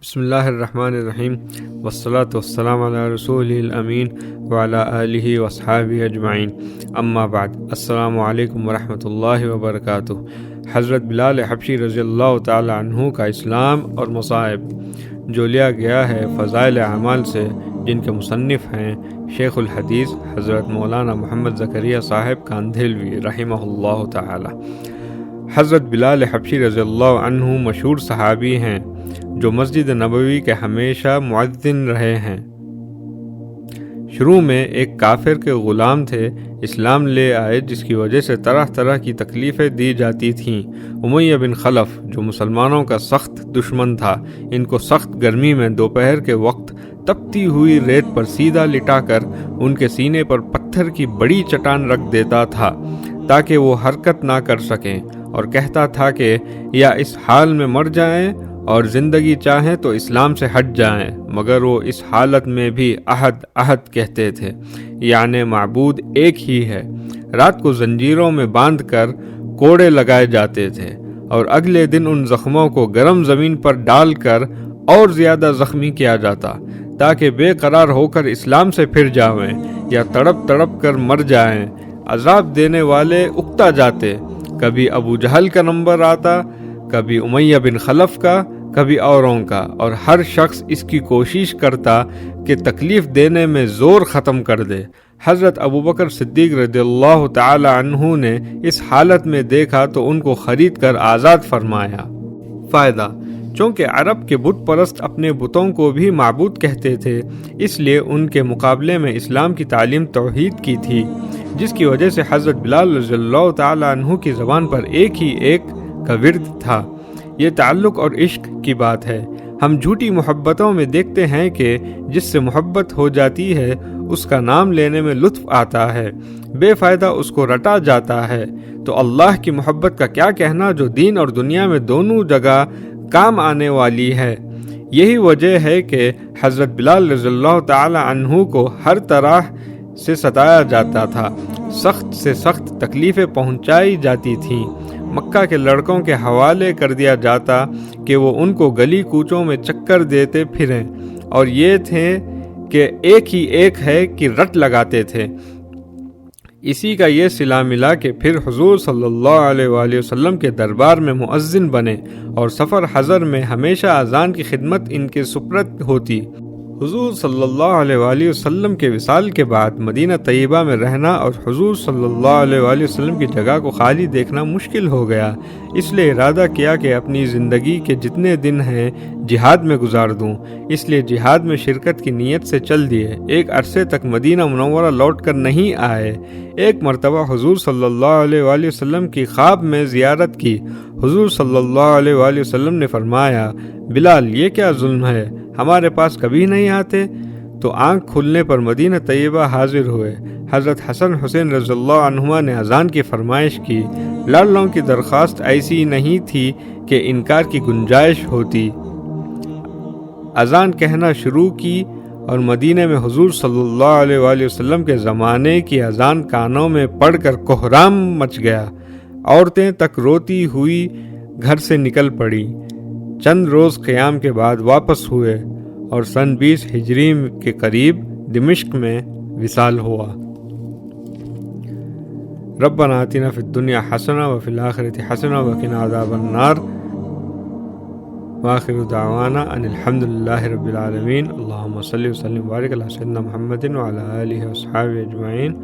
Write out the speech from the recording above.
بسم اللہ الرحمن الرحیم والصلاة والسلام علی رسول الامین وعلی آلہ واصحابہ اجمعین، اما بعد۔ السلام علیکم ورحمۃ اللہ وبرکاتہ۔ حضرت بلال حبشی رضی اللہ تعالی عنہ کا اسلام اور مصائب، جو لیا گیا ہے فضائل اعمال سے، جن کے مصنف ہیں شیخ الحدیث حضرت مولانا محمد زکریا صاحب کاندھیلوی رحمہ اللہ تعالی۔ حضرت بلال حبشی رضی اللہ عنہ مشہور صحابی ہیں جو مسجد نبوی کے ہمیشہ مؤذن رہے ہیں۔ شروع میں ایک کافر کے غلام تھے، اسلام لے آئے، جس کی وجہ سے طرح طرح کی تکلیفیں دی جاتی تھیں۔ امیہ بن خلف جو مسلمانوں کا سخت دشمن تھا، ان کو سخت گرمی میں دوپہر کے وقت تپتی ہوئی ریت پر سیدھا لٹا کر ان کے سینے پر پتھر کی بڑی چٹان رکھ دیتا تھا تاکہ وہ حرکت نہ کر سکیں، اور کہتا تھا کہ یا اس حال میں مر جائیں اور زندگی چاہیں تو اسلام سے ہٹ جائیں، مگر وہ اس حالت میں بھی احد احد کہتے تھے، یعنی معبود ایک ہی ہے۔ رات کو زنجیروں میں باندھ کر کوڑے لگائے جاتے تھے اور اگلے دن ان زخموں کو گرم زمین پر ڈال کر اور زیادہ زخمی کیا جاتا تاکہ بے قرار ہو کر اسلام سے پھر جاویں یا تڑپ تڑپ کر مر جائیں۔ عذاب دینے والے اکتا جاتے، کبھی ابو جہل کا نمبر آتا، کبھی امیہ بن خلف کا، کبھی اوروں کا، اور ہر شخص اس کی کوشش کرتا کہ تکلیف دینے میں زور ختم کر دے۔ حضرت ابوبکر صدیق رضی اللہ تعالی عنہ نے اس حالت میں دیکھا تو ان کو خرید کر آزاد فرمایا۔ فائدہ: چونکہ عرب کے بت پرست اپنے بتوں کو بھی معبود کہتے تھے، اس لیے ان کے مقابلے میں اسلام کی تعلیم توحید کی تھی، جس کی وجہ سے حضرت بلال رضی اللہ تعالی عنہ کی زبان پر ایک ہی ایک کا ورد تھا۔ یہ تعلق اور عشق کی بات ہے۔ ہم جھوٹی محبتوں میں دیکھتے ہیں کہ جس سے محبت ہو جاتی ہے اس کا نام لینے میں لطف آتا ہے، بے فائدہ اس کو رٹا جاتا ہے، تو اللہ کی محبت کا کیا کہنا جو دین اور دنیا میں دونوں جگہ کام آنے والی ہے۔ یہی وجہ ہے کہ حضرت بلال رضی اللہ تعالی عنہ کو ہر طرح سے ستایا جاتا تھا، سخت سے سخت تکلیفیں پہنچائی جاتی تھیں، مکہ کے لڑکوں کے حوالے کر دیا جاتا کہ وہ ان کو گلی کوچوں میں چکر دیتے پھریں، اور یہ تھے کہ ایک ہی ایک ہے کہ رٹ لگاتے تھے۔ اسی کا یہ صلہ ملا کہ پھر حضور صلی اللہ علیہ وآلہ وسلم کے دربار میں مؤذن بنے، اور سفر حضر میں ہمیشہ اذان کی خدمت ان کے سپرد ہوتی۔ حضور صلی اللہ علیہ وآلہ وسلم کے وصال کے بعد مدینہ طیبہ میں رہنا اور حضور صلی اللہ علیہ وآلہ وسلم کی جگہ کو خالی دیکھنا مشکل ہو گیا، اس لیے ارادہ کیا کہ اپنی زندگی کے جتنے دن ہیں جہاد میں گزار دوں، اس لیے جہاد میں شرکت کی نیت سے چل دیے۔ ایک عرصے تک مدینہ منورہ لوٹ کر نہیں آئے۔ ایک مرتبہ حضور صلی اللہ علیہ وآلہ وسلم کی خواب میں زیارت کی۔ حضور صلی اللہ علیہ وآلہ وسلم نے فرمایا، بلال یہ کیا ظلم ہے، ہمارے پاس کبھی نہیں آتے؟ تو آنکھ کھلنے پر مدینہ طیبہ حاضر ہوئے۔ حضرت حسن حسین رضی اللہ عنہما نے اذان کی فرمائش کی۔ لاڈلوں کی درخواست ایسی نہیں تھی کہ انکار کی گنجائش ہوتی۔ اذان کہنا شروع کی اور مدینہ میں حضور صلی اللہ علیہ وآلہ وسلم کے زمانے کی اذان کانوں میں پڑھ کر کوہرام مچ گیا۔ عورتیں تک روتی ہوئی گھر سے نکل پڑی۔ چند روز قیام کے بعد واپس ہوئے اور سن 20 ہجری کے قریب دمشق میں وصال ہوا۔ ربنا آتنا فی الدنیا حسنہ وفی الآخرۃ حسنہ وقنا عذاب النار، وآخر دعوانا ان الحمد للہ رب العالمین۔ اللہم صلی وسلم وبارک علی سیدنا محمد وعلی آلہ وصحبہ اجمعین۔